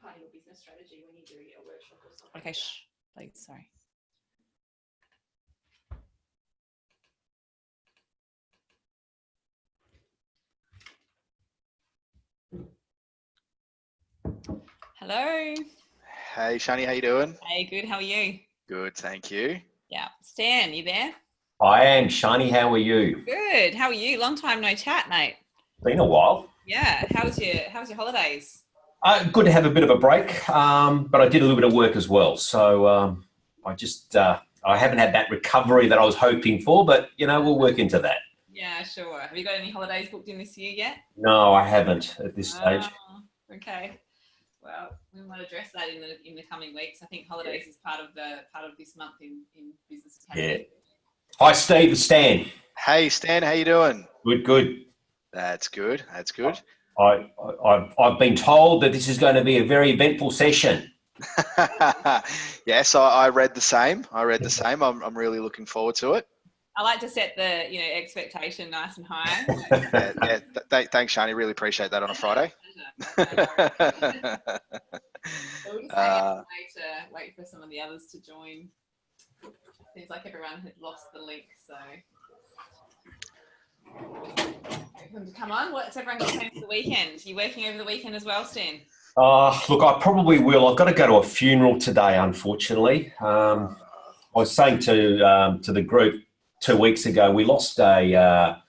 part of your business strategy when you do your workshop or something. Okay, please, sorry. Hello. Hey, Shani, how you doing? Hey, good. How are you? Good, thank you. Yeah. Stan, you there? I am. Shani, how are you? Good. How are you? Long time no chat, mate. Been a while. Yeah. How was your holidays? Good to have a bit of a break, but I did a little bit of work as well. So I haven't had that recovery that I was hoping for, but, we'll work into that. Yeah, sure. Have you got any holidays booked in this year yet? No, I haven't at this stage. Okay. Well, we might address that in the coming weeks. I think holidays is part of this month in Business Academy. Yeah. Hi, Steve. It's Stan. Hey, Stan, how you doing? Good. That's good. That's good. I've been told that this is going to be a very eventful session. Yes, I read the same. I'm really looking forward to it. I like to set the expectation nice and high. Thanks, Shani. Really appreciate that on a Friday. So we'll just hang out and wait for some of the others to join. Seems like everyone had lost the link, so wait for them to come on. What's everyone got planned for the weekend? Are you working over the weekend as well, Stan? Look, I probably will. I've got to go to a funeral today, unfortunately. I was saying to the group 2 weeks ago, we lost a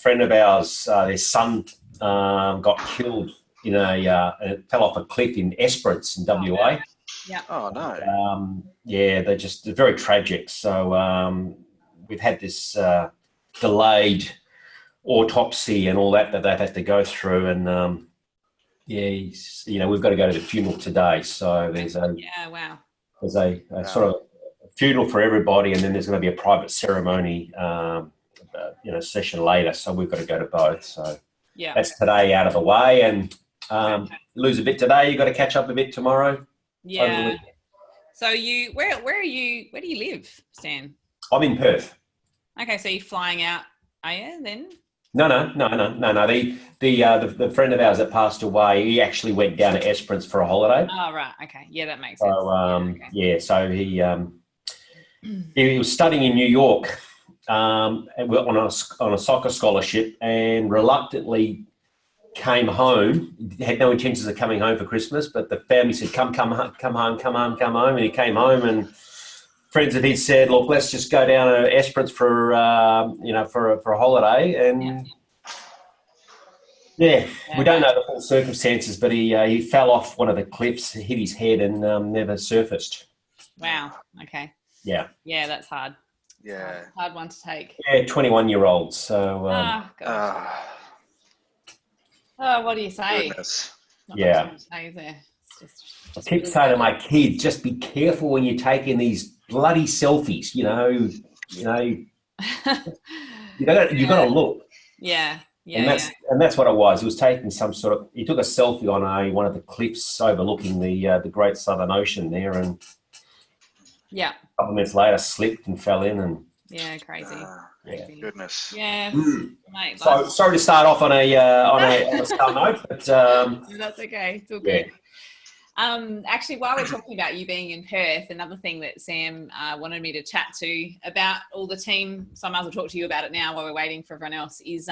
friend of ours. Their son got killed it fell off a cliff in Esperance in WA. Yeah. Oh no. Yeah, they're very tragic. So we've had this delayed autopsy and all that they've had to go through, and we've got to go to the funeral today. So there's a sort of funeral for everybody, and then there's going to be a private ceremony, session later. So we've got to go to both. So that's today out of the way, and lose a bit today. You've got to catch up a bit tomorrow. Yeah. So where do you live, Stan? I'm in Perth. Okay, so you're flying out, are you then? No. The friend of ours that passed away, he actually went down to Esperance for a holiday. Oh, right. Okay. Yeah, that makes sense. So, so he was studying in New York on a soccer scholarship, and reluctantly came home. He had no intentions of coming home for Christmas, but the family said, come home. And he came home, and friends of his said, look, let's just go down to Esperance for a holiday. And we don't know the full circumstances, but he fell off one of the cliffs, hit his head, and never surfaced. Wow. Okay. Yeah. Yeah, that's hard. Yeah. Hard one to take. Yeah, 21-year-old. So. What do you say? Goodness. Not much to say, is there? I keep saying to my kids, just be careful when you're taking these bloody selfies. You got to look. Yeah. And that's what it was. He was taking he took a selfie on one of the cliffs overlooking the Great Southern Ocean there, and a couple of minutes later slipped and fell in, and crazy. Goodness. Yeah. Mate, so sorry to start off on a star note, but that's okay. It's all good. Actually, while we're talking about you being in Perth, another thing that Sam wanted me to chat to about all the team, so I might as well talk to you about it now while we're waiting for everyone else, is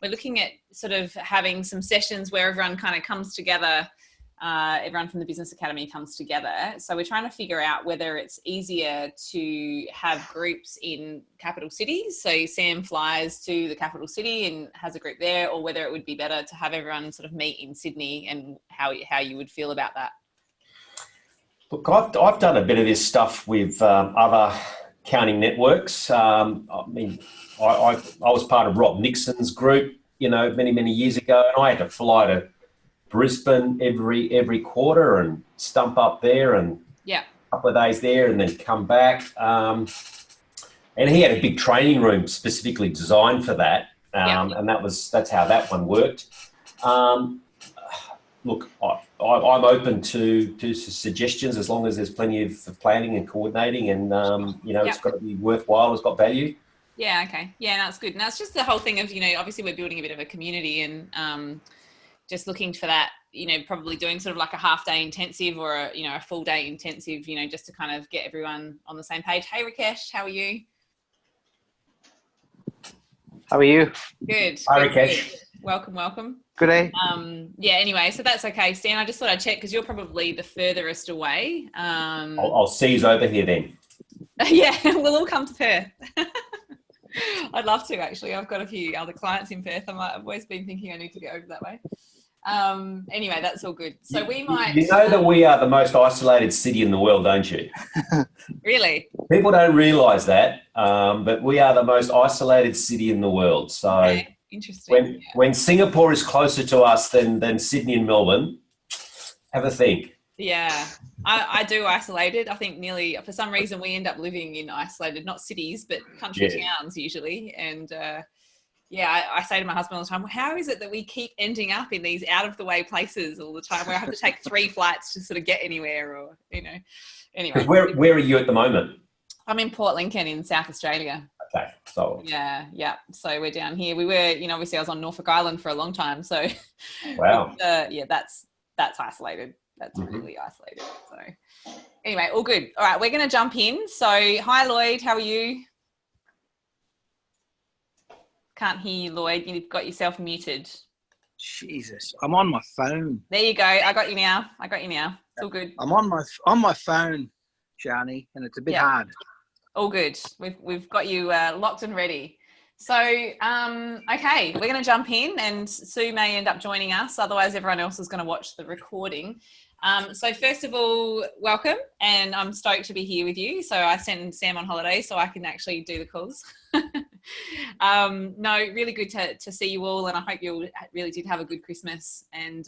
we're looking at sort of having some sessions where everyone kind of comes together, everyone from the Business Academy comes together. So we're trying to figure out whether it's easier to have groups in capital cities. So Sam flies to the capital city and has a group there, or whether it would be better to have everyone sort of meet in Sydney, and how you would feel about that. Look, I've done a bit of this stuff with other counting networks. I was part of Rob Nixon's group, many years ago, and I had to fly to Brisbane every quarter and stump up there, and a couple of days there, and then come back. And he had a big training room specifically designed for that, and that's how that one worked. Look, I'm open to suggestions as long as there's plenty of planning and coordinating, and it's got to be worthwhile. It's got value. Yeah. Okay. Yeah, that's good. And that's just the whole thing of obviously we're building a bit of a community, and just looking for that, probably doing sort of like a half day intensive or a full day intensive, just to kind of get everyone on the same page. Hey, Rakesh, how are you? How are you? Good. Hi, good, Rakesh. good. Welcome. Good day. Anyway, so that's okay. Stan, I just thought I'd check because you're probably the furthest away. I'll seize over here then. Yeah, we'll all come to Perth. I'd love to, actually. I've got a few other clients in Perth. I've always been thinking I need to get over that way. Anyway, that's all good. So we might... You know that we are the most isolated city in the world, don't you? Really? People don't realise that, but we are the most isolated city in the world. So Okay. Interesting. when Singapore is closer to us than Sydney and Melbourne, have a think. Yeah, I do isolated. I think nearly, for some reason, we end up living in isolated, not cities, but country towns usually. And I say to my husband all the time, well, how is it that we keep ending up in these out of the way places all the time where I have to take 3 flights to sort of get anywhere or, anyway. Where are you at the moment? I'm in Port Lincoln in South Australia. Okay, so Yeah. So we're down here. We were, obviously I was on Norfolk Island for a long time. So wow. That's isolated. That's really isolated. So anyway, all good. All right, we're going to jump in. So hi, Lloyd. How are you? Can't hear you, Lloyd. You've got yourself muted. Jesus, I'm on my phone. There you go. I got you now. It's all good. I'm on my phone, Shani, and it's a bit hard. All good. We've got you locked and ready. So, okay, we're going to jump in and Sue may end up joining us. Otherwise, everyone else is going to watch the recording. So first of all, welcome. And I'm stoked to be here with you. So I sent Sam on holiday so I can actually do the calls. No, really good to see you all. And I hope you really did have a good Christmas. And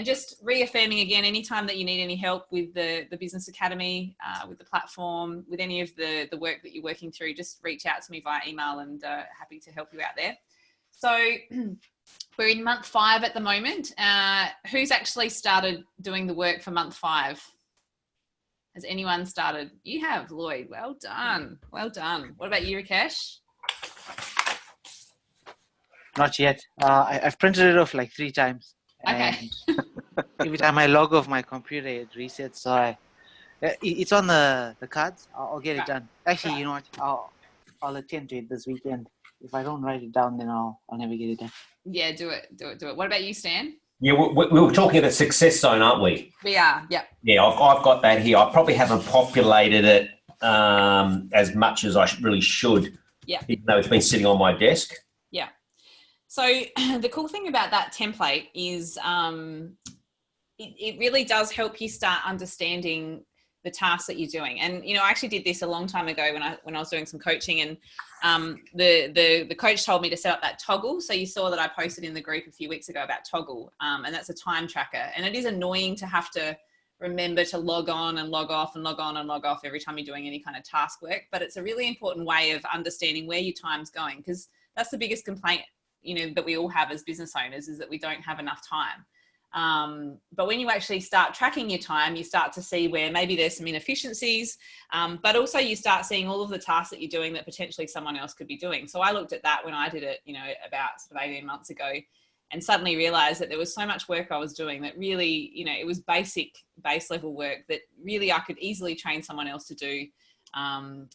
just reaffirming again, anytime that you need any help with the Business Academy, with the platform, with any of the work that you're working through, just reach out to me via email and happy to help you out there. So we're in month 5 at the moment. Who's actually started doing the work for month 5? Has anyone started? You have, Lloyd. Well done. Well done. What about you, Rakesh? Not yet. I've printed it off like 3 times. Okay. Every time I log off my computer, it resets. So it's on the cards. I'll get it done. Actually, you know what? I'll attempt to it this weekend. If I don't write it down, then I'll never get it done. Yeah, do it. What about you, Stan? Yeah, we were talking about Success Zone, aren't we? We are, yep. Yeah, I've got that here. I probably haven't populated it as much as I really should. Yeah. Even though it's been sitting on my desk. Yeah. So the cool thing about that template is it really does help you start understanding the tasks that you're doing. And, I actually did this a long time ago when I was doing some coaching, and the coach told me to set up that Toggl. So you saw that I posted in the group a few weeks ago about Toggl, and that's a time tracker. And it is annoying to have to remember to log on and log off and log on and log off every time you're doing any kind of task work. But it's a really important way of understanding where your time's going, because that's the biggest complaint, that we all have as business owners, is that we don't have enough time. But when you actually start tracking your time, you start to see where maybe there's some inefficiencies, but also you start seeing all of the tasks that you're doing that potentially someone else could be doing. So I looked at that when I did it, about sort of 18 months ago, and suddenly realized that there was so much work I was doing that really, it was base level work that really I could easily train someone else to do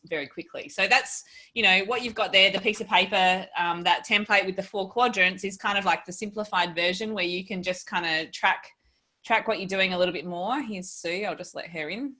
very quickly. So that's, what you've got there, the piece of paper, that template with the 4 quadrants is kind of like the simplified version where you can just kind of track what you're doing a little bit more. Here's Sue. I'll just let her in.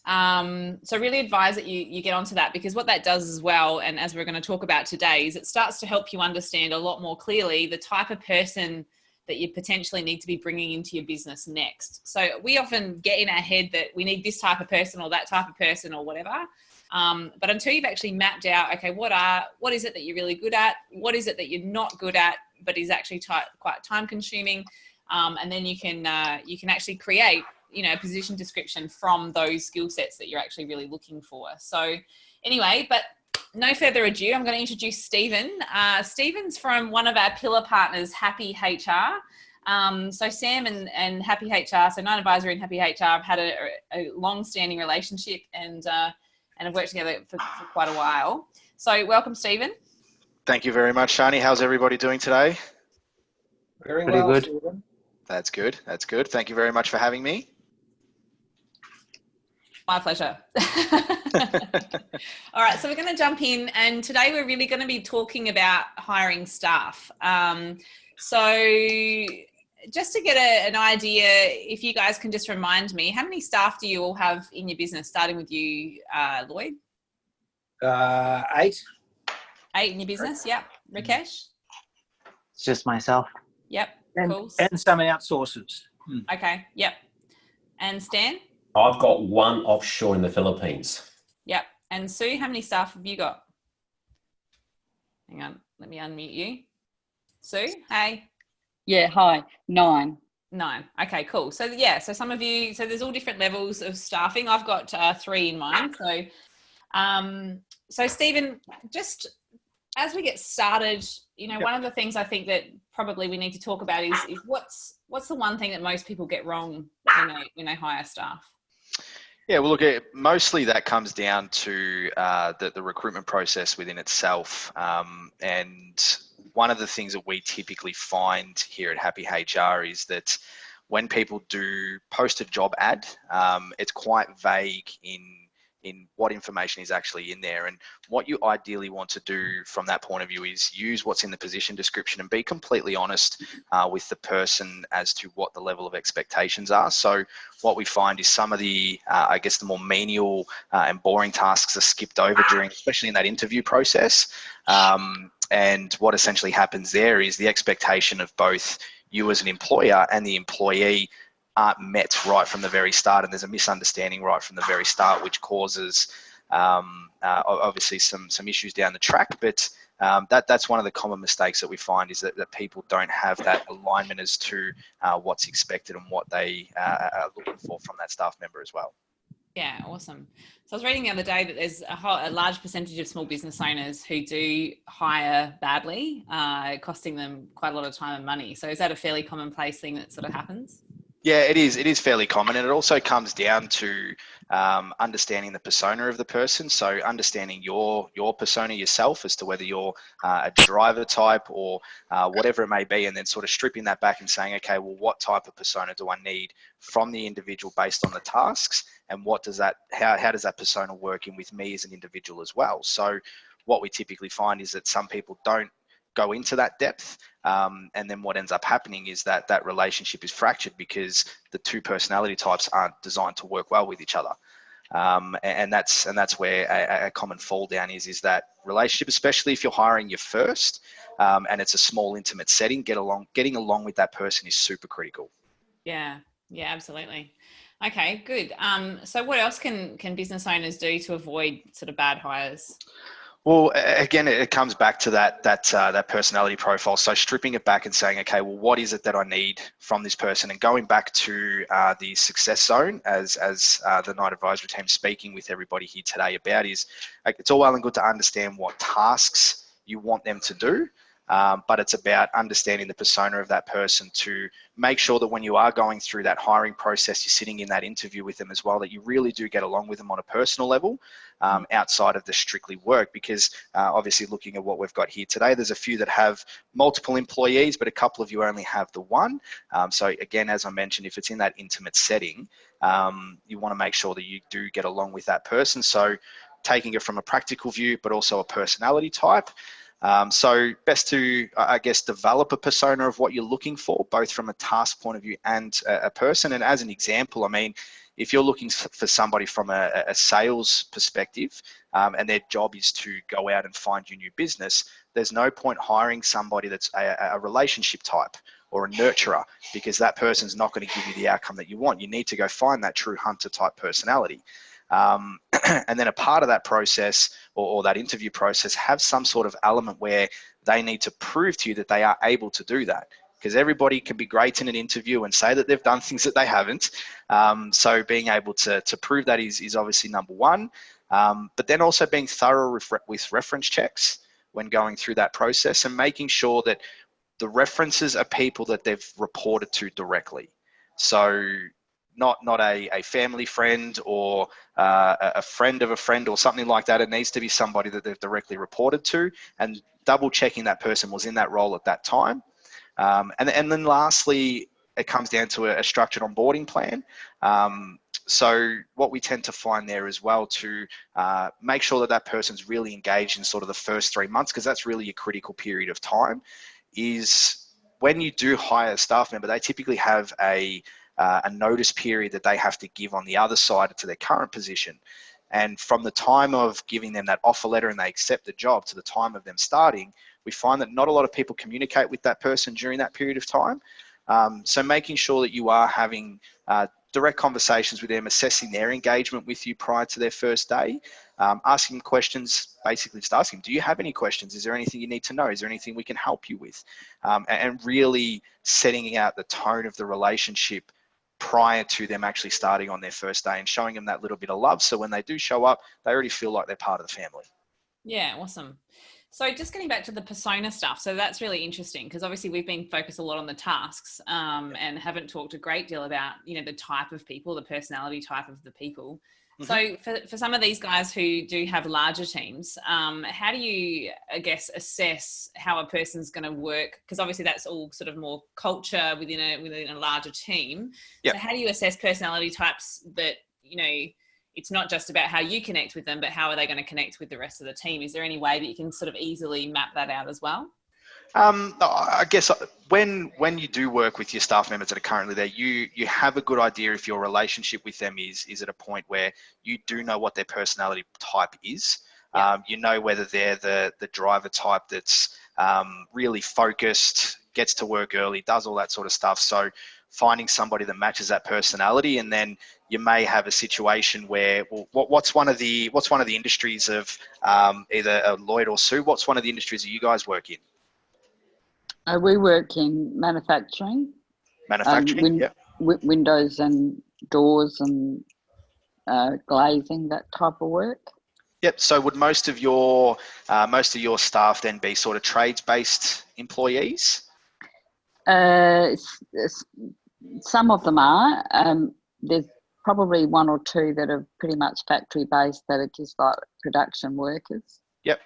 So really advise that you get onto that, because what that does as well, and as we're going to talk about today, is it starts to help you understand a lot more clearly the type of person that you potentially need to be bringing into your business next. So we often get in our head that we need this type of person or that type of person or whatever. But until you've actually mapped out, okay, what is it that you're really good at? What is it that you're not good at, but is actually quite time consuming? And then you can actually create, a position description from those skill sets that you're actually really looking for. So anyway, but no further ado, I'm going to introduce Stephen. Stephen's from one of our pillar partners, Happy HR. So Sam and Happy HR, so Nine Advisory and Happy HR, have had a long-standing relationship and have worked together for quite a while. So welcome, Stephen. Thank you very much, Shani. How's everybody doing today? Very Pretty well, good. Stephen. That's good. That's good. Thank you very much for having me. My pleasure. All right, so we're going to jump in, and today we're really going to be talking about hiring staff. So just to get an idea, if you guys can just remind me, how many staff do you all have in your business, starting with you, Lloyd? 8. 8 in your business? Yep. Rakesh? It's just myself. Yep. And, Cool. and some outsourcers. Okay. Yep. And Stan? I've got 1 offshore in the Philippines. Yep. And Sue, how many staff have you got? Hang on, let me unmute you. Sue, hey. Yeah, hi. 9. 9. Okay, cool. So yeah, so some of you, so there's all different levels of staffing. I've got 3 in mind. So Stephen, just as we get started, you know, one of the things I think that probably we need to talk about is what's the one thing that most people get wrong when they hire staff? Yeah, well, look, mostly that comes down to the recruitment process within itself. And one of the things that we typically find here at Happy HR is that when people do post a job ad, it's quite vague in what information is actually in there. And what you ideally want to do from that point of view is use what's in the position description and be completely honest with the person as to what the level of expectations are. So what we find is some of the, I guess, the more menial and boring tasks are skipped over during, especially in that interview process. And what essentially happens there is the expectation of both you as an employer and the employee aren't met right from the very start, and there's a misunderstanding right from the very start, which causes obviously some issues down the track. But that's one of the common mistakes that we find is that people don't have that alignment as to what's expected and what they are looking for from that staff member as well. Yeah, awesome. So I was reading the other day that there's a large percentage of small business owners who do hire badly, costing them quite a lot of time and money. So is that a fairly commonplace thing that sort of happens? Yeah, it is. It is fairly common, and it also comes down to understanding the persona of the person. So understanding your persona yourself as to whether you're a driver type or whatever it may be, and then sort of stripping that back and saying, okay, well, what type of persona do I need from the individual based on the tasks, and what does that, how does that persona work in with me as an individual as well? So what we typically find is that some people don't go into that depth, and then what ends up happening is that relationship is fractured because the two personality types aren't designed to work well with each other, and that's where a common fall down is that relationship, especially if you're hiring your first, and it's a small intimate setting. Getting along with that person is super critical. Yeah, absolutely. Okay, good. So what else can business owners do to avoid sort of bad hires? Well, again, it comes back to that personality profile. So stripping it back and saying, okay, well, what is it that I need from this person? And going back to the success zone, as the Night Advisory team speaking with everybody here today about, is like, it's all well and good to understand what tasks you want them to do. But it's about understanding the persona of that person to make sure that when you are going through that hiring process, you're sitting in that interview with them as well, that you really do get along with them on a personal level, outside of the strictly work. Because obviously looking at what we've got here today, there's a few that have multiple employees, but a couple of you only have the one. So again, as I mentioned, if it's in that intimate setting, you want to make sure that you do get along with that person. So taking it from a practical view, but also a personality type. So best to, I guess, develop a persona of what you're looking for, both from a task point of view and a person. And as an example, I mean, if you're looking for somebody from a sales perspective, and their job is to go out and find you new business, there's no point hiring somebody that's a relationship type or a nurturer, because that person's not going to give you the outcome that you want. You need to go find that true hunter type personality. And then a part of that process or that interview process have some sort of element where they need to prove to you that they are able to do that, because everybody can be great in an interview and say that they've done things that they haven't. So being able to prove that is obviously number one, but then also being thorough with reference checks when going through that process and making sure that the references are people that they've reported to directly. So not a family friend or a friend of a friend or something like that. It needs to be somebody that they've directly reported to, and double checking that person was in that role at that time. And then lastly, it comes down to a structured onboarding plan. So what we tend to find there as well to make sure that that person's really engaged in sort of the first 3 months, because that's really a critical period of time, is when you do hire a staff member, they typically have a notice period that they have to give on the other side to their current position. And from the time of giving them that offer letter and they accept the job to the time of them starting, we find that not a lot of people communicate with that person during that period of time. So making sure that you are having direct conversations with them, assessing their engagement with you prior to their first day, asking questions, basically just asking, do you have any questions? Is there anything you need to know? Is there anything we can help you with? And really setting out the tone of the relationship prior to them actually starting on their first day and showing them that little bit of love. So when they do show up, they already feel like they're part of the family. Yeah, awesome. So just getting back to the persona stuff. So that's really interesting because obviously we've been focused a lot on the tasks and haven't talked a great deal about, you know, the type of people, the personality type of the people. So for some of these guys who do have larger teams, how do you, I guess, assess how a person's going to work? Because obviously that's all sort of more culture within a larger team. Yep. So how do you assess personality types that, you know, it's not just about how you connect with them, but how are they going to connect with the rest of the team? Is there any way that you can sort of easily map that out as well? I guess when you do work with your staff members that are currently there, you have a good idea if your relationship with them is at a point where you do know what their personality type is. Yeah. You know whether they're the driver type that's really focused, gets to work early, does all that sort of stuff. So finding somebody that matches that personality, and then you may have a situation where, well, what's one of the industries of either Lloyd or Sue? What's one of the industries that you guys work in? We work in manufacturing. Manufacturing, yeah. Windows and doors and glazing, that type of work. Yep. So would most of your staff then be sort of trades-based employees? Some of them are. There's probably one or two that are pretty much factory-based that are just like production workers. Yep.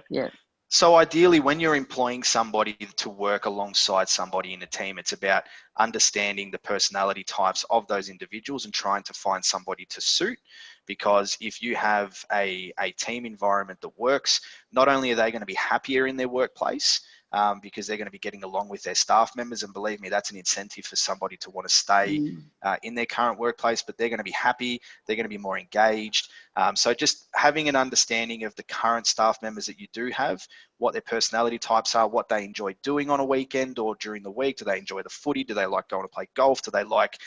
Yeah. So ideally, when you're employing somebody to work alongside somebody in a team, it's about understanding the personality types of those individuals and trying to find somebody to suit. Because if you have a team environment that works, not only are they going to be happier in their workplace, because they're going to be getting along with their staff members, and believe me, that's an incentive for somebody to want to stay in their current workplace, but they're going to be happy, they're going to be more engaged. So just having an understanding of the current staff members that you do have, what their personality types are, what they enjoy doing on a weekend or during the week. Do they enjoy the footy? Do they like going to play golf? Do they like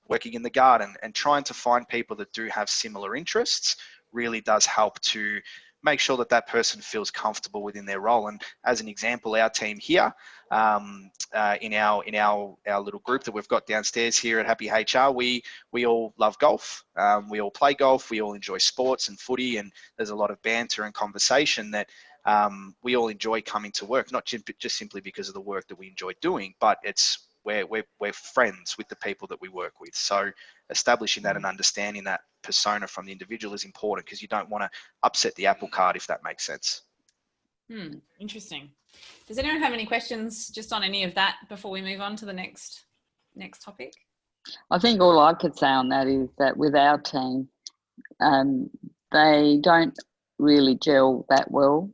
working in the garden? And trying to find people that do have similar interests really does help to make sure that that person feels comfortable within their role. And as an example, our team here, in our little group that we've got downstairs here at Happy HR, we all love golf. We all play golf. We all enjoy sports and footy, and there's a lot of banter and conversation that we all enjoy coming to work, not just simply because of the work that we enjoy doing, but it's we're friends with the people that we work with. So establishing that and understanding that persona from the individual is important, because you don't want to upset the apple cart, if that makes sense. Interesting. Does anyone have any questions just on any of that before we move on to the next topic? I think all I could say on that is that with our team, they don't really gel that well.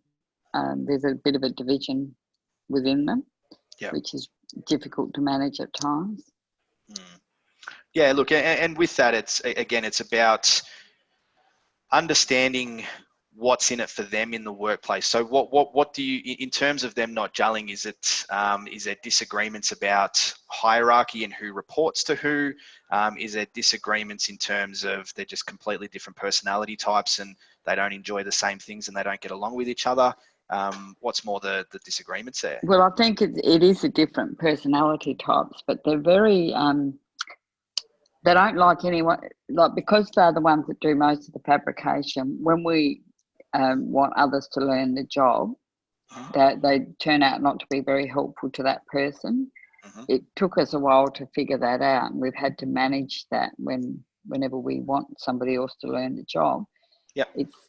There's a bit of a division within them, which is difficult to manage at times. Yeah, look, and with that, it's about understanding what's in it for them in the workplace. So what do you, in terms of them not gelling, is there disagreements about hierarchy and who reports to who? Is there disagreements in terms of they're just completely different personality types and they don't enjoy the same things and they don't get along with each other? What's more the disagreements there? Well, I think it is a different personality types, but they're very, they don't like anyone, like, because they're the ones that do most of the fabrication. When we want others to learn the job, that they turn out not to be very helpful to that person. It took us a while to figure that out, and we've had to manage that whenever we want somebody else to learn the job. Yep.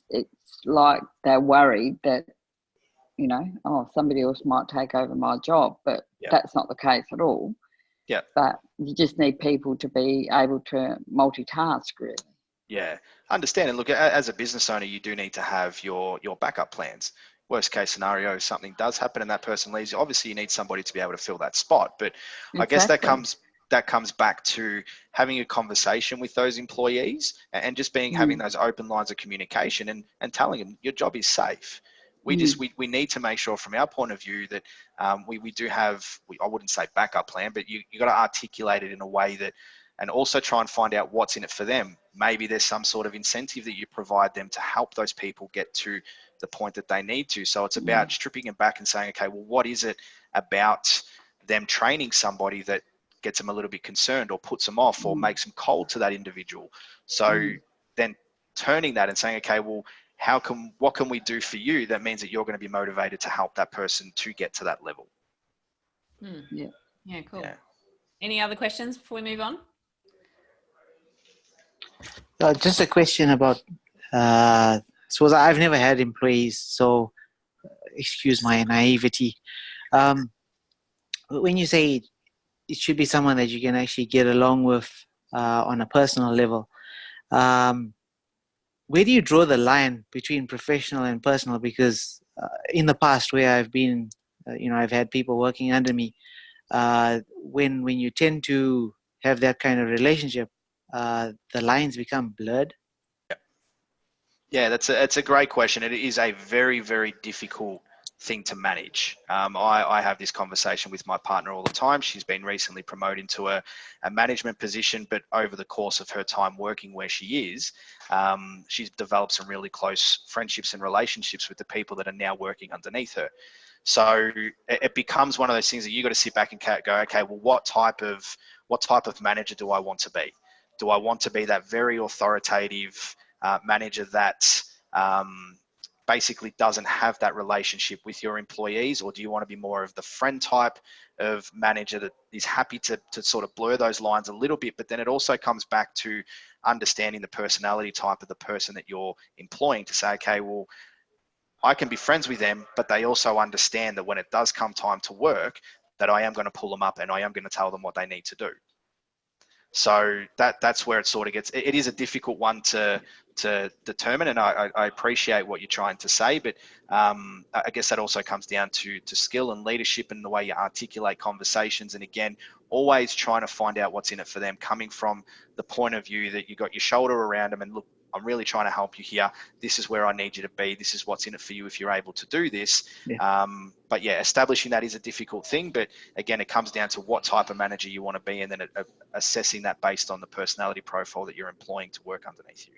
It's like they're worried that you know, oh, somebody else might take over my job, but Yeah. that's not the case at all. Yeah. But you just need people to be able to multitask, really. Yeah, understand. And look, as a business owner, you do need to have your backup plans. Worst case scenario, something does happen and that person leaves. Obviously, you need somebody to be able to fill that spot. But I guess that comes back to having a conversation with those employees and just having those open lines of communication and telling them your job is safe. We need to make sure from our point of view that we do have, I wouldn't say backup plan, but you got to articulate it in a way that, and also try and find out what's in it for them. Maybe there's some sort of incentive that you provide them to help those people get to the point that they need to. So it's about stripping it back and saying, okay, well, what is it about them training somebody that gets them a little bit concerned or puts them off or makes them cold to that individual? So then turning that and saying, okay, well, what can we do for you that means that you're going to be motivated to help that person to get to that level? Yeah, cool. Yeah. Any other questions before we move on? Just a question about, suppose I've never had employees, so excuse my naivety. When you say it should be someone that you can actually get along with on a personal level, where do you draw the line between professional and personal? Because in the past where I've been, I've had people working under me, when you tend to have that kind of relationship, the lines become blurred. Yeah, it's a great question. It is a very, very difficult thing to manage. I have this conversation with my partner all the time. She's been recently promoted into a management position, but over the course of her time working where she is, she's developed some really close friendships and relationships with the people that are now working underneath her. So it becomes one of those things that you got to sit back and go, okay, well, what type of manager do I want to be? Do I want to be that very authoritative manager that basically doesn't have that relationship with your employees, or do you want to be more of the friend type of manager that is happy to sort of blur those lines a little bit? But then it also comes back to understanding the personality type of the person that you're employing to say, okay, well, I can be friends with them, but they also understand that when it does come time to work, that I am going to pull them up and I am going to tell them what they need to do. So that's where it sort of gets, it is a difficult one to determine, and I appreciate what you're trying to say, but I guess that also comes down to skill and leadership and the way you articulate conversations. And again, always trying to find out what's in it for them, coming from the point of view that you got your shoulder around them and look, I'm really trying to help you here. This is where I need you to be. This is what's in it for you if you're able to do this. Yeah. But yeah, establishing that is a difficult thing. But again, it comes down to what type of manager you want to be, and then assessing that based on the personality profile that you're employing to work underneath you.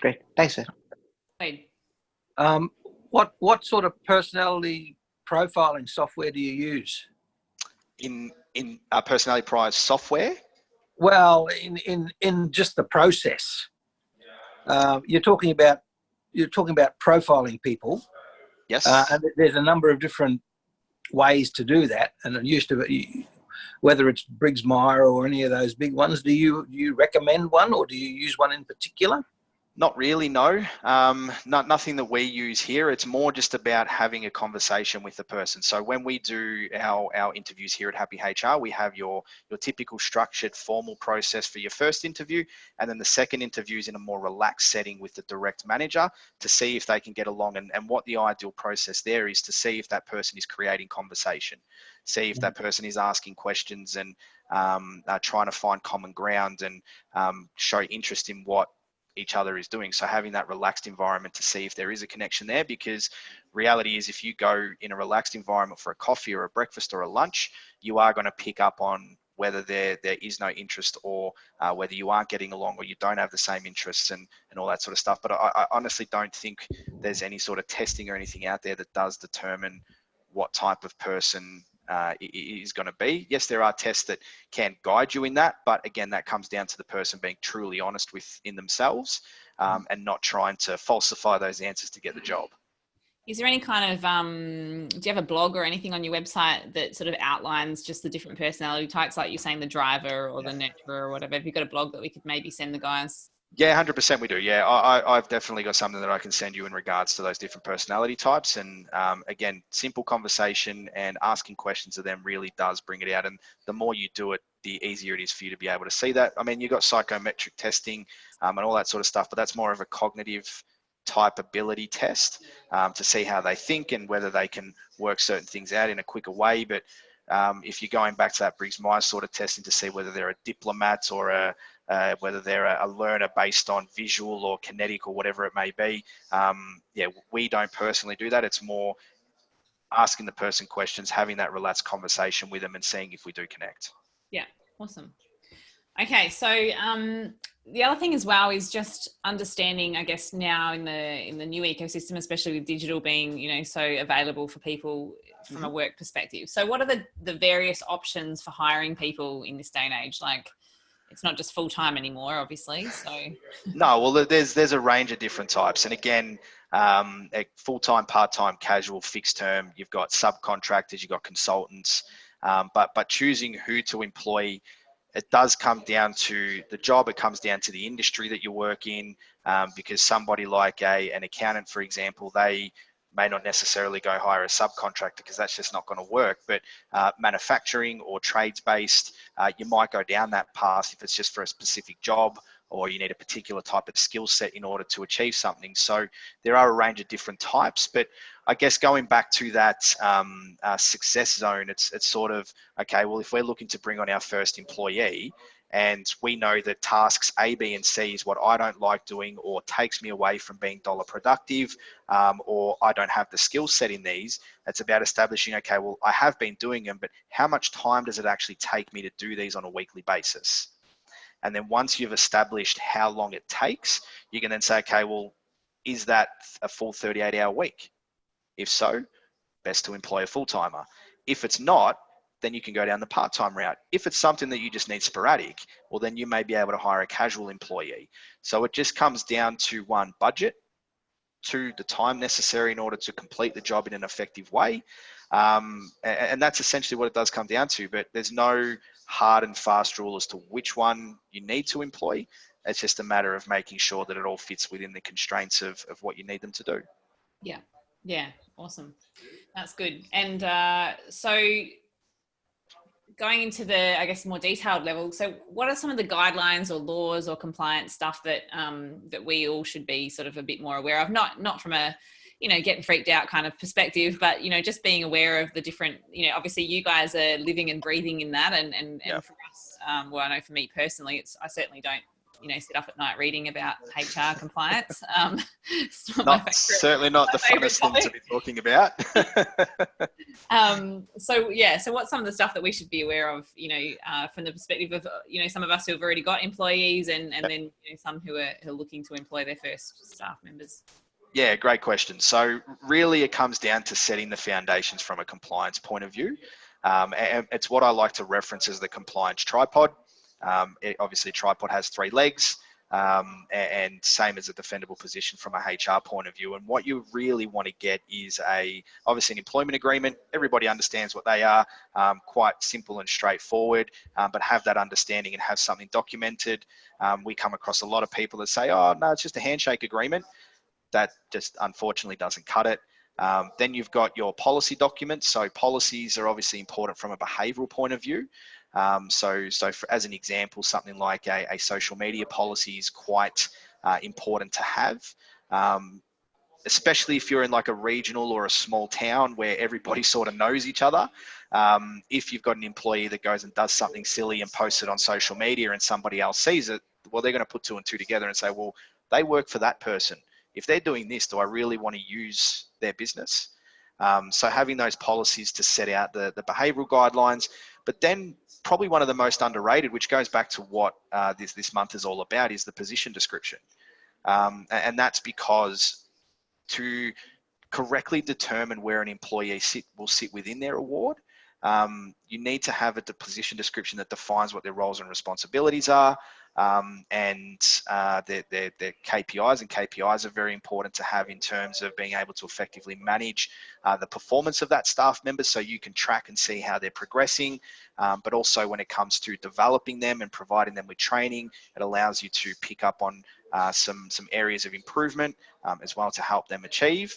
Great. Thanks, sir. Wade. What sort of personality profiling software do you use? In personality prize software? Well, in just the process. You're talking about profiling people. Yes. And there's a number of different ways to do that. And it used to be, whether it's Briggs Meyer or any of those big ones, do you recommend one, or do you use one in particular? Not really, no. Nothing that we use here. It's more just about having a conversation with the person. So when we do our interviews here at Happy HR, we have your typical structured formal process for your first interview, and then the second interview is in a more relaxed setting with the direct manager to see if they can get along. And what the ideal process there is to see if that person is creating conversation, see if that person is asking questions and trying to find common ground and show interest in what each other is doing. So having that relaxed environment to see if there is a connection there, because reality is if you go in a relaxed environment for a coffee or a breakfast or a lunch, you are going to pick up on whether there is no interest, or whether you aren't getting along, or you don't have the same interests and all that sort of stuff. But I honestly don't think there's any sort of testing or anything out there that does determine what type of person is going to be. Yes, there are tests that can guide you in that, but again, that comes down to the person being truly honest within themselves and not trying to falsify those answers to get the job. Is there any kind of, do you have a blog or anything on your website that sort of outlines just the different personality types, like you're saying the driver or the nurturer or whatever? Have you got a blog that we could maybe send the guys Yeah, 100% we do. Yeah, I've definitely got something that I can send you in regards to those different personality types. And again, simple conversation and asking questions of them really does bring it out. And the more you do it, the easier it is for you to be able to see that. I mean, you've got psychometric testing and all that sort of stuff, but that's more of a cognitive type ability test to see how they think and whether they can work certain things out in a quicker way. But if you're going back to that Briggs-Myers sort of testing to see whether they're a diplomat or whether they're a learner based on visual or kinetic or whatever it may be, yeah, we don't personally do that. It's more asking the person questions, having that relaxed conversation with them and seeing if we do connect. Yeah, awesome. Okay, so the other thing as well is just understanding, I guess, now in the new ecosystem, especially with digital being, you know, so available for people from a work perspective. So what are the various options for hiring people in this day and age? Like, it's not just full-time anymore, obviously. So no, well, there's a range of different types. And again, full-time, part-time, casual, fixed term, you've got subcontractors, you've got consultants, but choosing who to employ, it does come down to the job. It comes down to the industry that you work in, because somebody like an accountant, for example, they may not necessarily go hire a subcontractor because that's just not going to work. But manufacturing or trades-based, you might go down that path if it's just for a specific job or you need a particular type of skill set in order to achieve something. So there are a range of different types, but I guess going back to that success zone, it's sort of, okay, well, if we're looking to bring on our first employee and we know that tasks A, B, and C is what I don't like doing or takes me away from being dollar productive, or I don't have the skill set in these, it's about establishing, okay, well, I have been doing them, but how much time does it actually take me to do these on a weekly basis? And then once you've established how long it takes, you can then say, okay, well, is that a full 38-hour week? If so, best to employ a full-timer. If it's not, then you can go down the part-time route. If it's something that you just need sporadic, well, then you may be able to hire a casual employee. So it just comes down to one, budget, two, the time necessary in order to complete the job in an effective way. And that's essentially what it does come down to, but there's no hard and fast rule as to which one you need to employ. It's just a matter of making sure that it all fits within the constraints of what you need them to do. Yeah, awesome. That's good. And so going into the, I guess, more detailed level, so what are some of the guidelines or laws or compliance stuff that that we all should be sort of a bit more aware of? Not from a, you know, getting freaked out kind of perspective, but, you know, just being aware of the different, you know, obviously you guys are living and breathing in that. And for us, well, I know for me personally, I certainly don't, you know, sit up at night reading about HR compliance. It's not certainly not the funnest thing to be talking about. So what's some of the stuff that we should be aware of, you know, from the perspective of, you know, some of us who have already got employees and then, you know, some who are looking to employ their first staff members? Yeah, great question. So really it comes down to setting the foundations from a compliance point of view. And it's what I like to reference as the compliance tripod. Obviously, tripod has 3 legs, and same as a defendable position from a HR point of view. And what you really want to get is obviously an employment agreement. Everybody understands what they are, quite simple and straightforward, but have that understanding and have something documented. We come across a lot of people that say, oh, no, it's just a handshake agreement. That just unfortunately doesn't cut it. Then you've got your policy documents. So policies are obviously important from a behavioral point of view. So as an example, something like a social media policy is quite important to have, especially if you're in like a regional or a small town where everybody sort of knows each other. If you've got an employee that goes and does something silly and posts it on social media and somebody else sees it, well, they're going to put 2 and 2 together and say, well, they work for that person. If they're doing this, do I really want to use their business? So having those policies to set out the behavioral guidelines, but then probably one of the most underrated, which goes back to what this month is all about, is the position description. And that's because to correctly determine where an employee will sit within their award, you need to have a position description that defines what their roles and responsibilities are, and their KPIs. And KPIs are very important to have in terms of being able to effectively manage the performance of that staff member, so you can track and see how they're progressing. But also when it comes to developing them and providing them with training, it allows you to pick up on some areas of improvement as well to help them achieve.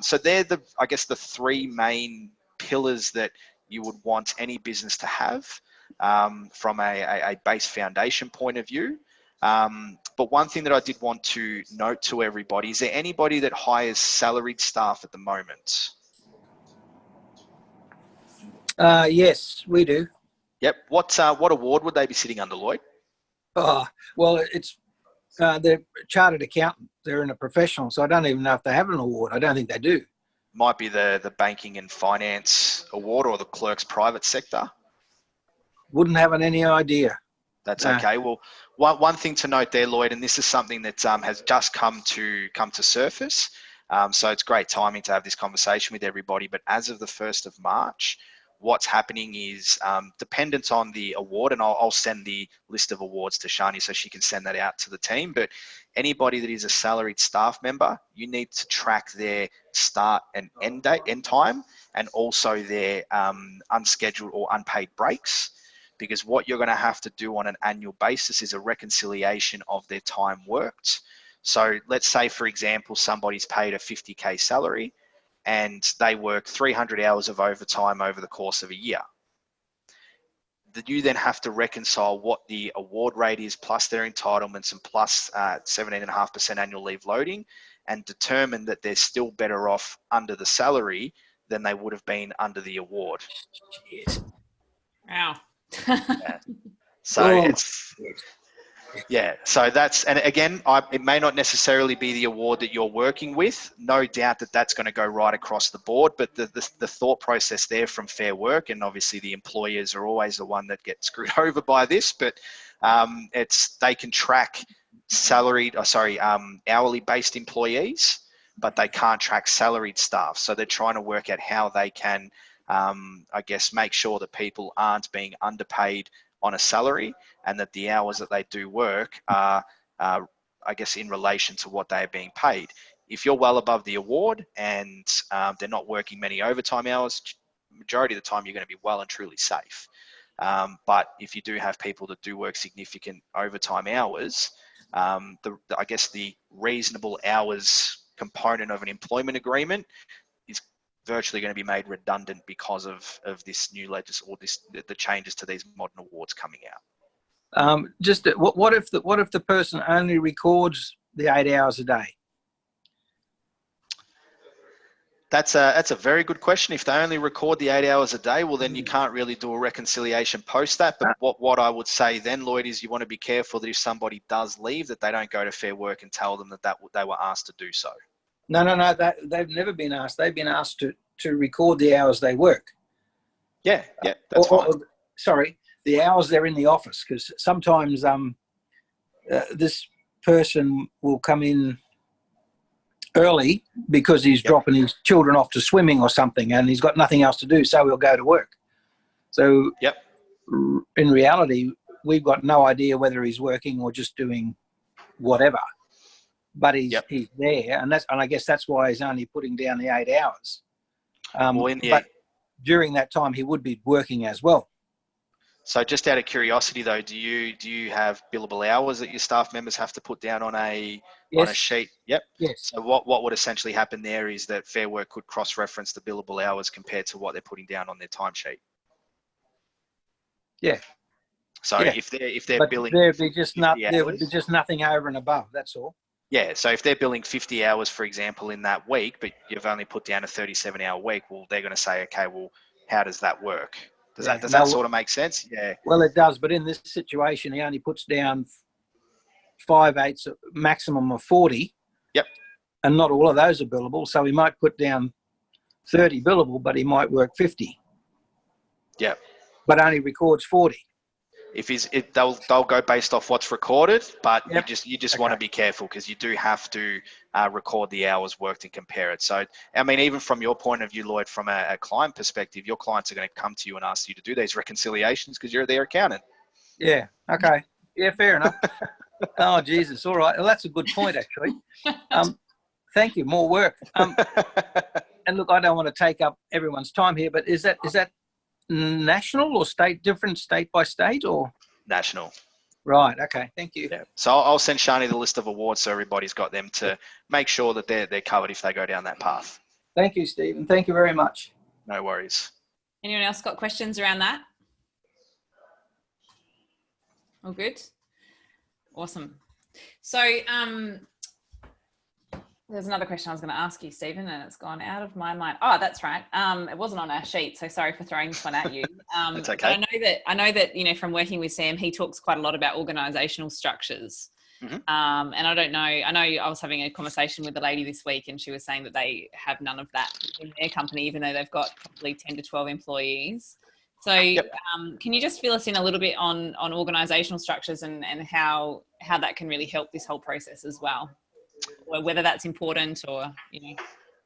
So they're I guess the three main pillars that you would want any business to have from a base foundation point of view. But one thing that I did want to note to everybody, is there anybody that hires salaried staff at the moment? Yes, we do. Yep. What award would they be sitting under, Lloyd? Oh, well, it's they're chartered accountant. They're in a professional, so I don't even know if they have an award. I don't think they do. Might be the banking and finance award or the clerk's private sector. Wouldn't have any idea. That's No. okay. Well, one thing to note there, Lloyd, and this is something that has just come to surface. So it's great timing to have this conversation with everybody. But as of the 1st of March, what's happening is dependent on the award, and I'll send the list of awards to Shani so she can send that out to the team. But anybody that is a salaried staff member, you need to track their start and end time, and also their unscheduled or unpaid breaks. Because what you're going to have to do on an annual basis is a reconciliation of their time worked. So let's say, for example, somebody's paid a 50K salary and they work 300 hours of overtime over the course of a year. You then have to reconcile what the award rate is plus their entitlements and plus 17.5% annual leave loading, and determine that they're still better off under the salary than they would have been under the award. Wow. So it's, yeah, so that's, and again, it may not necessarily be the award that you're working with. No doubt that that's going to go right across the board, but the thought process there from Fair Work, and obviously the employers are always the one that get screwed over by this, but they can track hourly based employees, but they can't track salaried staff. So they're trying to work out how they can I guess make sure that people aren't being underpaid on a salary, and that the hours that they do work are, I guess, in relation to what they are being paid. If you're well above the award and they're not working many overtime hours, majority of the time you're going to be well and truly safe. But if you do have people that do work significant overtime hours, I guess the reasonable hours component of an employment agreement is virtually going to be made redundant because of this new the changes to these modern awards coming out. What if the person only records the 8 hours a day? That's a very good question. If they only record the 8 hours a day, well, then you can't really do a reconciliation post that. But what I would say then, Lloyd, is you want to be careful that if somebody does leave, that they don't go to Fair Work and tell them that they were asked to do so. No. They've never been asked. They've been asked to record the hours they work. Yeah, that's fine. Sorry, the hours they're in the office, because sometimes this person will come in early because he's dropping his children off to swimming or something, and he's got nothing else to do, so he'll go to work. So in reality, we've got no idea whether he's working or just doing whatever. But he's there, and I guess that's why he's only putting down the 8 hours. But during that time, he would be working as well. So, just out of curiosity, though, do you have billable hours that your staff members have to put down on a sheet? Yep. Yes. So, what would essentially happen there is that Fair Work could cross-reference the billable hours compared to what they're putting down on their timesheet. Yeah. So, if they're billing, there would be just nothing over and above. That's all. Yeah, so if they're billing 50 hours, for example, in that week, but you've only put down a 37-hour week, well, they're going to say, okay, well, how does that work? Does that sort of make sense? Yeah. Well, it does, but in this situation, he only puts down 5/8, maximum of 40. Yep. And not all of those are billable, so he might put down 30 billable, but he might work 50. Yep. But only records 40. They'll go based off what's recorded, but you just want to be careful, because you do have to record the hours worked and compare it. So, I mean, even from your point of view, Lloyd, from a client perspective, your clients are going to come to you and ask you to do these reconciliations because you're their accountant. Yeah. Okay. Yeah, fair enough. Oh, Jesus. All right. Well, that's a good point, actually. Thank you. More work. And look, I don't want to take up everyone's time here, but is that national or state, different state by state, or? National. Right. Okay. Thank you. Yeah. So I'll send Shani the list of awards so everybody's got them to make sure that they're covered if they go down that path. Thank you, Stephen. Thank you very much. No worries. Anyone else got questions around that? All good? Awesome. So there's another question I was going to ask you, Stephen, and it's gone out of my mind. Oh, that's right. It wasn't on our sheet, so sorry for throwing this one at you. It's okay. But I know that, you know, from working with Sam, he talks quite a lot about organisational structures. Mm-hmm. And I don't know, I know I was having a conversation with a lady this week and she was saying that they have none of that in their company, even though they've got probably 10 to 12 employees. So can you just fill us in a little bit on organisational structures and how that can really help this whole process as well? Or whether that's important or, you know.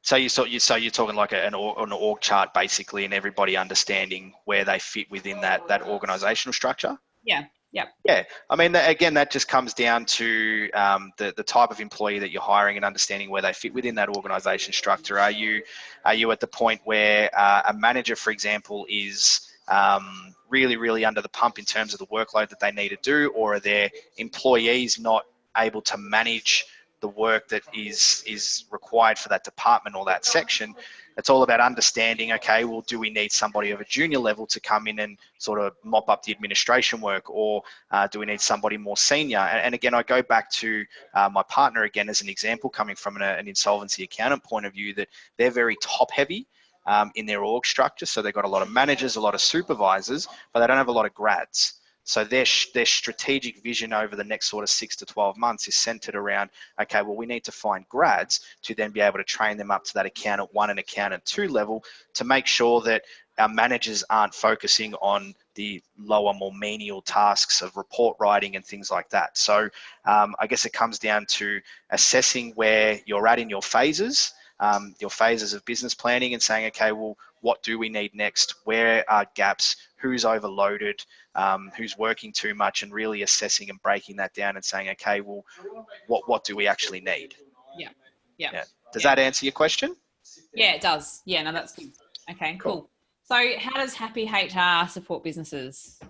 So you're talking like an org chart basically, and everybody understanding where they fit within that organisational structure? Yeah. Yeah, I mean, again, that just comes down to the type of employee that you're hiring and understanding where they fit within that organisation structure. Are you at the point where a manager, for example, is really under the pump in terms of the workload that they need to do, or are their employees not able to manage the work that is required for that department or that section? It's all about understanding, okay, well, do we need somebody of a junior level to come in and sort of mop up the administration work, or do we need somebody more senior? And again, I go back to my partner again as an example, coming from an insolvency accountant point of view, that they're very top heavy in their org structure. So they've got a lot of managers, a lot of supervisors, but they don't have a lot of grads. So their strategic vision over the next sort of 6 to 12 months is centered around, okay, well, we need to find grads to then be able to train them up to that accountant 1 and accountant 2 level to make sure that our managers aren't focusing on the lower, more menial tasks of report writing and things like that. So I guess it comes down to assessing where you're at in your phases of business planning, and saying, okay, well, what do we need next? Where are gaps? Who's overloaded? Who's working too much? And really assessing and breaking that down and saying, okay, well, what do we actually need? Yeah. Does that answer your question? Yeah, it does. Yeah, no, that's good. Okay, cool. So how does Happy HR support businesses?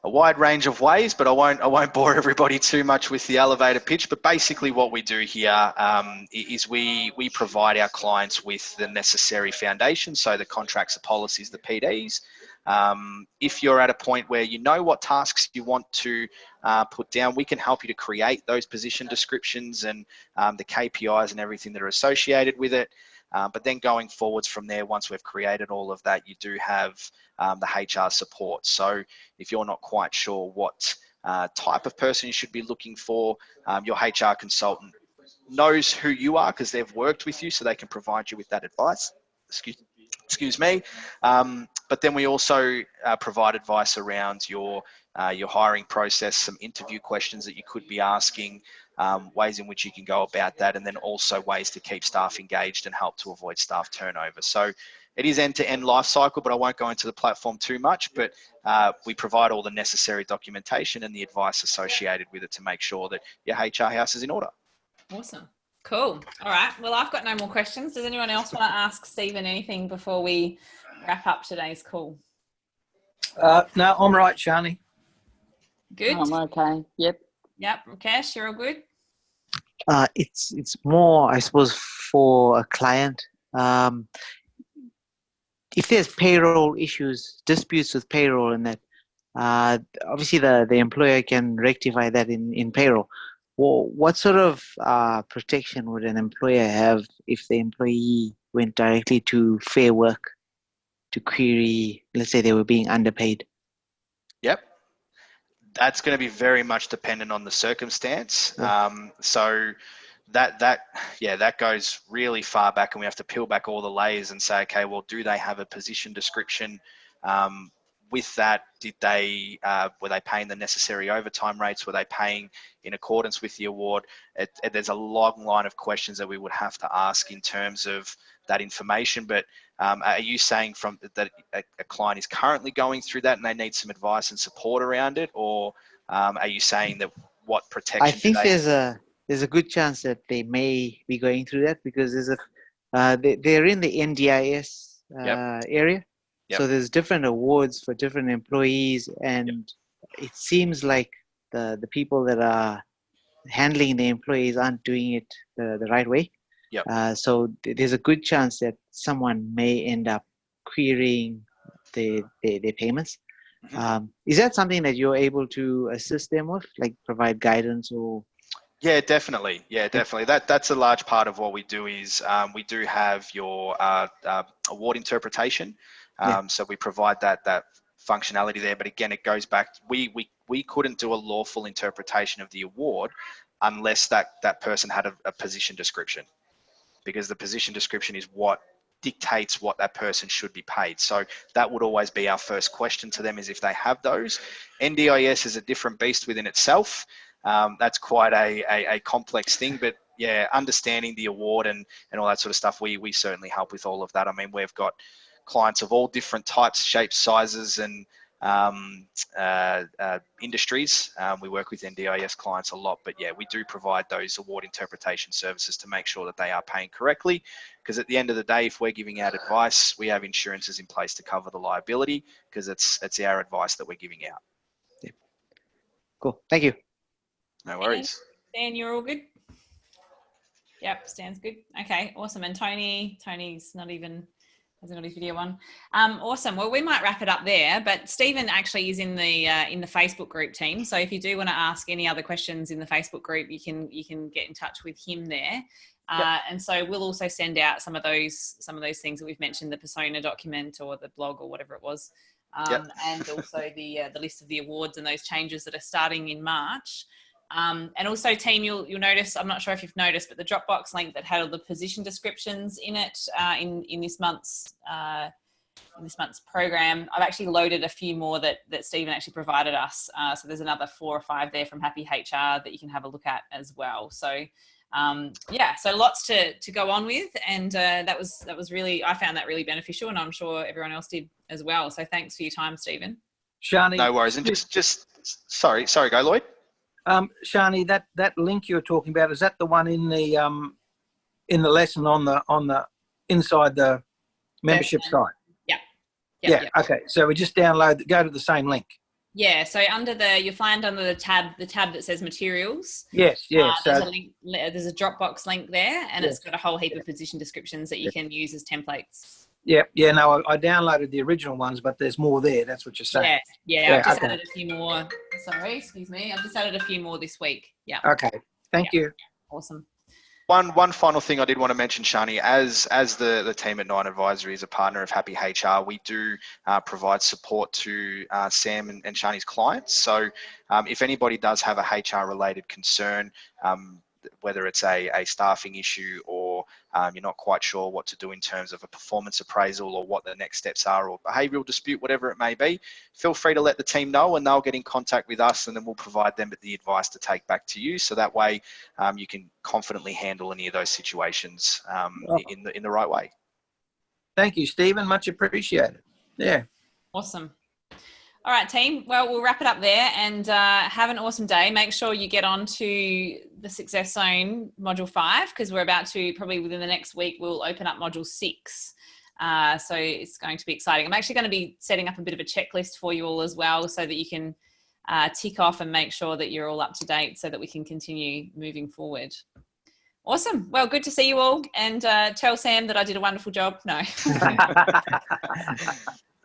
A wide range of ways, but I won't bore everybody too much with the elevator pitch. But basically what we do here is we provide our clients with the necessary foundation, so the contracts, the policies, the PDs. If you're at a point where you know what tasks you want to put down, we can help you to create those position descriptions and the KPIs and everything that are associated with it. But then going forwards from there, once we've created all of that, you do have the HR support. So if you're not quite sure what type of person you should be looking for, your HR consultant knows who you are because they've worked with you, so they can provide you with that advice. Excuse me. But then we also provide advice around your hiring process, some interview questions that you could be asking, ways in which you can go about that, and then also ways to keep staff engaged and help to avoid staff turnover. So it is end-to-end life cycle, but I won't go into the platform too much, but we provide all the necessary documentation and the advice associated with it to make sure that your HR house is in order. Awesome. Cool. All right. Well, I've got no more questions. Does anyone else want to ask Stephen anything before we wrap up today's call? No, I'm right, Shani. Good. I'm okay. Yep. Yep. Cash, you're all good? It's more, I suppose, for a client. If there's payroll issues, disputes with payroll, and that, obviously the employer can rectify that in payroll. Well, what sort of protection would an employer have if the employee went directly to Fair Work to query, let's say they were being underpaid? Yep. That's going to be very much dependent on the circumstance. So that goes really far back, and we have to peel back all the layers and say, okay, well, do they have a position description? With that, were they paying the necessary overtime rates? Were they paying in accordance with the award? There's a long line of questions that we would have to ask in terms of that information. But are you saying that a client is currently going through that and they need some advice and support around it, or are you saying that what protection? I think there's a good chance that they may be going through that, because they're in the NDIS area. Yep. So there's different awards for different employees, and it seems like the people that are handling the employees aren't doing it the right way. Yep. So there's a good chance that someone may end up querying their payments. Is that something that you're able to assist them with, like provide guidance or? Yeah, definitely. Yeah, definitely. That's a large part of what we do. Is we do have your award interpretation. So we provide that functionality there. But again, it goes back. We couldn't do a lawful interpretation of the award unless that person had a position description, because the position description is what dictates what that person should be paid. So that would always be our first question to them, is if they have those. NDIS is a different beast within itself. That's quite a complex thing, but yeah, understanding the award and all that sort of stuff, we certainly help with all of that. I mean, we've got clients of all different types, shapes, sizes, and industries. We work with NDIS clients a lot, but yeah, we do provide those award interpretation services to make sure that they are paying correctly, because at the end of the day, if we're giving out advice, we have insurances in place to cover the liability, because it's our advice that we're giving out. Yeah. Cool. Thank you. No worries. Stan, you're all good? Yep, Stan's good. Okay, awesome. And Tony's hasn't got his video on. Awesome. Well, we might wrap it up there, but Stephen actually is in the Facebook group team. So if you do want to ask any other questions in the Facebook group, you can get in touch with him there. And so we'll also send out some of those things that we've mentioned, the persona document or the blog or whatever it was. And also the list of the awards and those changes that are starting in March. And also, team, you'll notice, I'm not sure if you've noticed, but the Dropbox link that had all the position descriptions in it in this month's program, I've actually loaded a few more that Stephen actually provided us. So there's another 4 or 5 there from Happy HR that you can have a look at as well. So so lots to go on with, and that was really, I found that really beneficial, and I'm sure everyone else did as well. So thanks for your time, Stephen. Shani, No worries. And just sorry, go Lloyd. Shani, that link you're talking about, is that the one in the lesson on the inside the membership site? Yeah. Okay. So we just go to the same link. Yeah. So you'll find under the tab that says materials. Yes. Yeah. There's a Dropbox link there, and it's got a whole heap of position descriptions that you can use as templates. Yeah. Yeah. No, I downloaded the original ones, but there's more there. That's what you're saying. Yeah. I've just added a few more. Sorry, excuse me. I've just added a few more this week. Yeah. Okay. Thank you. Awesome. One final thing I did want to mention, Shani, as the team at Nine Advisory is a partner of Happy HR, we do provide support to Sam and Shani's clients. So if anybody does have a HR related concern, whether it's a staffing issue or you're not quite sure what to do in terms of a performance appraisal or what the next steps are, or behavioural dispute, whatever it may be, feel free to let the team know and they'll get in contact with us, and then we'll provide them with the advice to take back to you. So that way you can confidently handle any of those situations in the right way. Thank you, Stephen. Much appreciated. Yeah. Awesome. All right, team. Well, we'll wrap it up there, and have an awesome day. Make sure you get on to the Success Zone Module 5, because we're about to, probably within the next week, we'll open up Module 6. So it's going to be exciting. I'm actually going to be setting up a bit of a checklist for you all as well, so that you can tick off and make sure that you're all up to date, so that we can continue moving forward. Awesome. Well, good to see you all, and tell Sam that I did a wonderful job. No.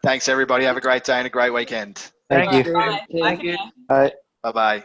Thanks, everybody. Have a great day and a great weekend. Thank you. Bye. Thank you. Bye-bye.